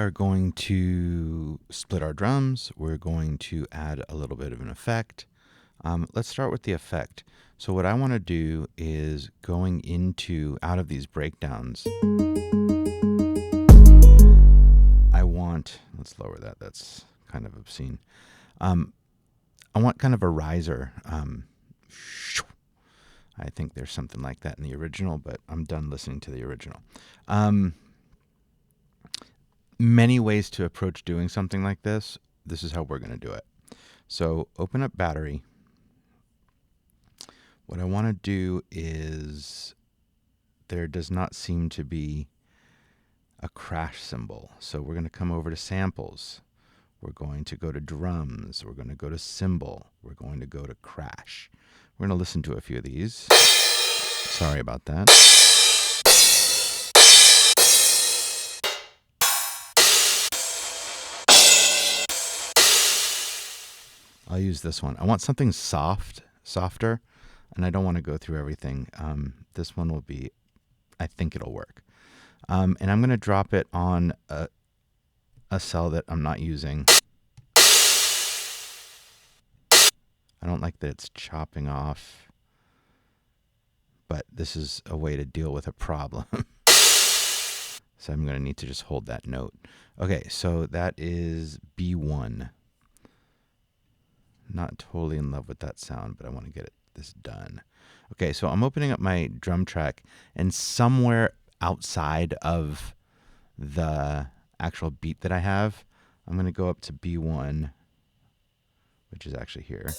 Are going to split our drums. We're going to add a little bit of an effect. Let's start with the effect. So what I want to do is going into out of these breakdowns. Let's lower that. That's kind of obscene. I want kind of a riser. I think there's something like that in the original, but I'm done listening to the original. Many ways to approach doing something like this. This is how we're going to do it. So open up battery. What I want to do is there does not seem to be a crash cymbal. So we're going to come over to samples. We're going to go to drums. We're going to go to cymbal. We're going to go to crash. We're going to listen to a few of these. Sorry about that. I'll use this one. I want something softer, and I don't want to go through everything. This one will be, I think it'll work. And I'm going to drop it on a cell that I'm not using. I don't like that it's chopping off, but this is a way to deal with a problem. So I'm going to need to just hold that note. Okay, so that is B1. Not totally in love with that sound, but I want to get this done. Okay, so I'm opening up my drum track, and somewhere outside of the actual beat that I have, I'm going to go up to B1, which is actually here.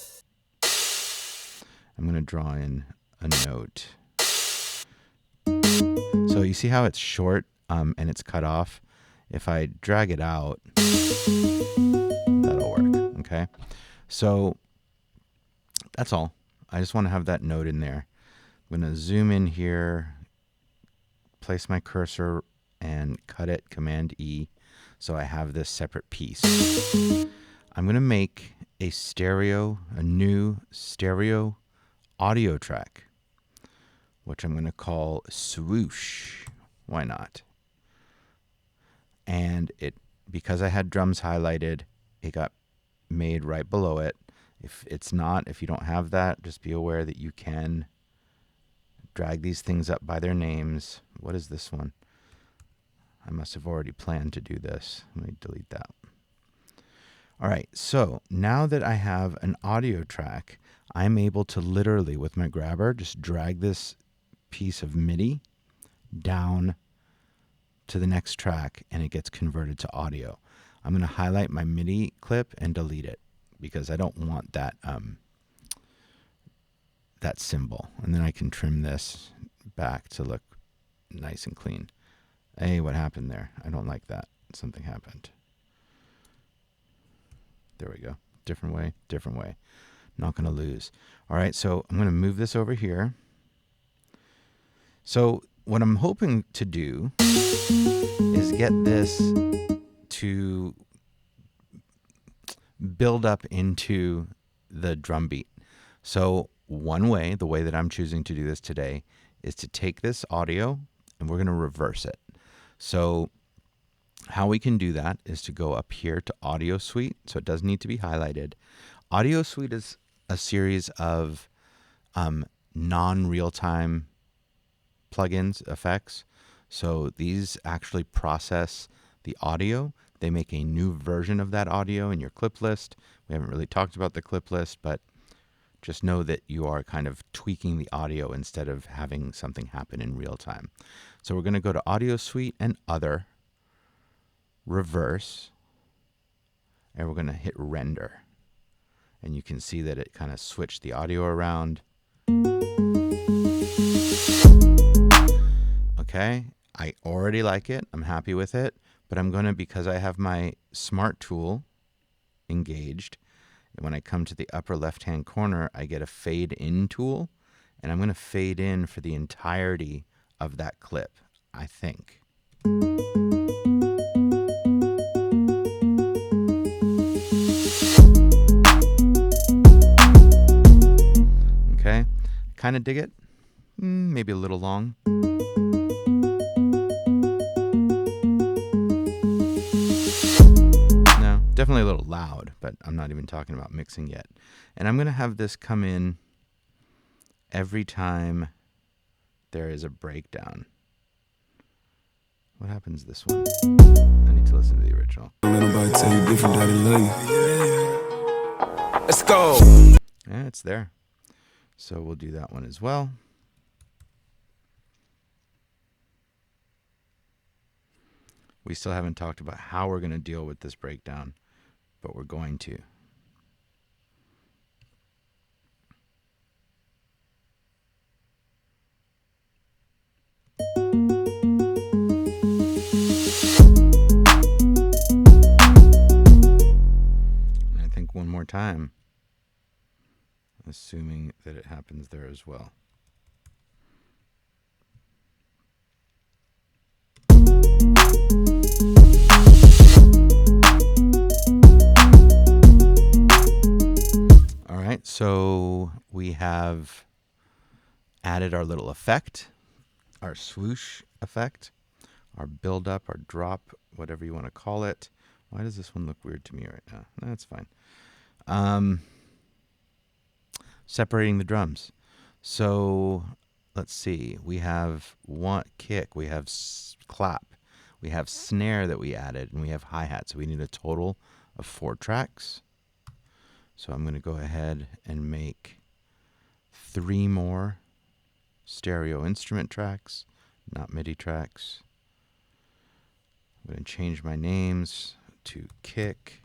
I'm going to draw in a note. So you see how it's short and it's cut off? If I drag it out, that'll work, okay? So that's all. I just want to have that note in there. I'm going to zoom in here, place my cursor, and cut it, Command E, so I have this separate piece. I'm going to make a new stereo audio track, which I'm going to call Swoosh. Why not? And because I had drums highlighted, it got made right below it. If you don't have that, just be aware that you can drag these things up by their names. What is this one? I must have already planned to do this. Let me delete that. All right, so now that I have an audio track, I'm able to literally, with my grabber, just drag this piece of MIDI down to the next track, and it gets converted to audio. I'm going to highlight my MIDI clip and delete it because I don't want that that symbol. And then I can trim this back to look nice and clean. Hey, what happened there? I don't like that. Something happened. There we go. Different way, different way. Not going to lose. All right, so I'm going to move this over here. So what I'm hoping to do is get this to build up into the drum beat. So the way that I'm choosing to do this today, is to take this audio and we're going to reverse it. So how we can do that is to go up here to Audio Suite. So it does need to be highlighted. Audio Suite is a series of non-real-time plugins, effects. So these actually process the audio. They make a new version of that audio in your clip list. We haven't really talked about the clip list, but just know that you are kind of tweaking the audio instead of having something happen in real time. So we're going to go to Audio Suite and Other, Reverse, and we're going to hit Render. And you can see that it kind of switched the audio around. Okay, I already like it. I'm happy with it. But I'm going to, because I have my Smart tool engaged, and when I come to the upper left-hand corner, I get a Fade In tool. And I'm going to fade in for the entirety of that clip, I think. Okay, kind of dig it. Maybe a little long. Definitely a little loud, but I'm not even talking about mixing yet. And I'm going to have this come in every time there is a breakdown. What happens this one? I need to listen to the original. Don't let nobody tell you different, daddy love you. Let's go. Yeah, it's there. So we'll do that one as well. We still haven't talked about how we're going to deal with this breakdown, but we're going to. And I think one more time, assuming that it happens there as well. All right, so we have added our little effect, our swoosh effect, our build up, our drop, whatever you want to call it. Why does this one look weird to me right now? That's fine. Separating the drums. So let's see. We have one kick, we have clap, we have snare that we added, and we have hi-hat. So we need a total of 4 tracks. So I'm going to go ahead and make 3 more stereo instrument tracks, not MIDI tracks. I'm going to change my names to kick.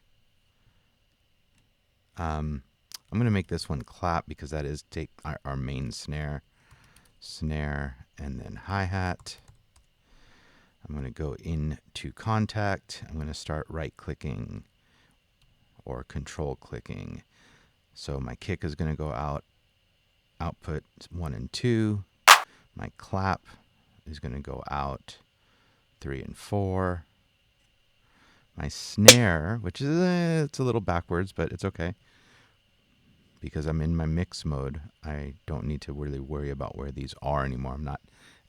I'm going to make this one clap because that is take our main snare, and then hi-hat. I'm going to go into contact. I'm going to start right-clicking or control-clicking. So my kick is going to go out, output 1 and 2. My clap is going to go out 3 and 4. My snare, which is it's a little backwards, but it's okay. Because I'm in my mix mode, I don't need to really worry about where these are anymore. I'm not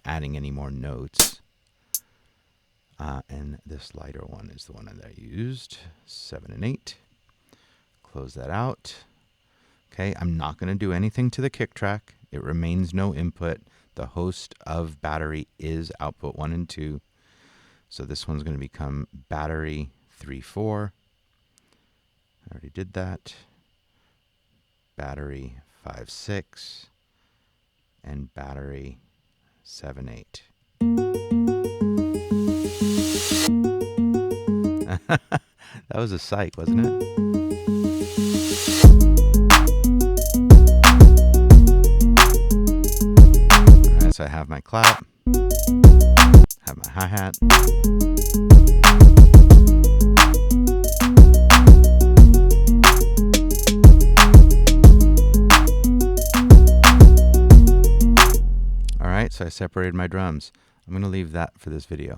adding any more notes. And this lighter one is the one that I used, 7 and 8. Close that out. Okay, I'm not going to do anything to the kick track. It remains no input. The host of battery is output 1 and 2. So this one's going to become battery 3-4. I already did that. Battery 5-6. And battery 7-8. That was a sight, wasn't it? Alright, so I have my clap, have my hi-hat. Alright, so I separated my drums. I'm going to leave that for this video.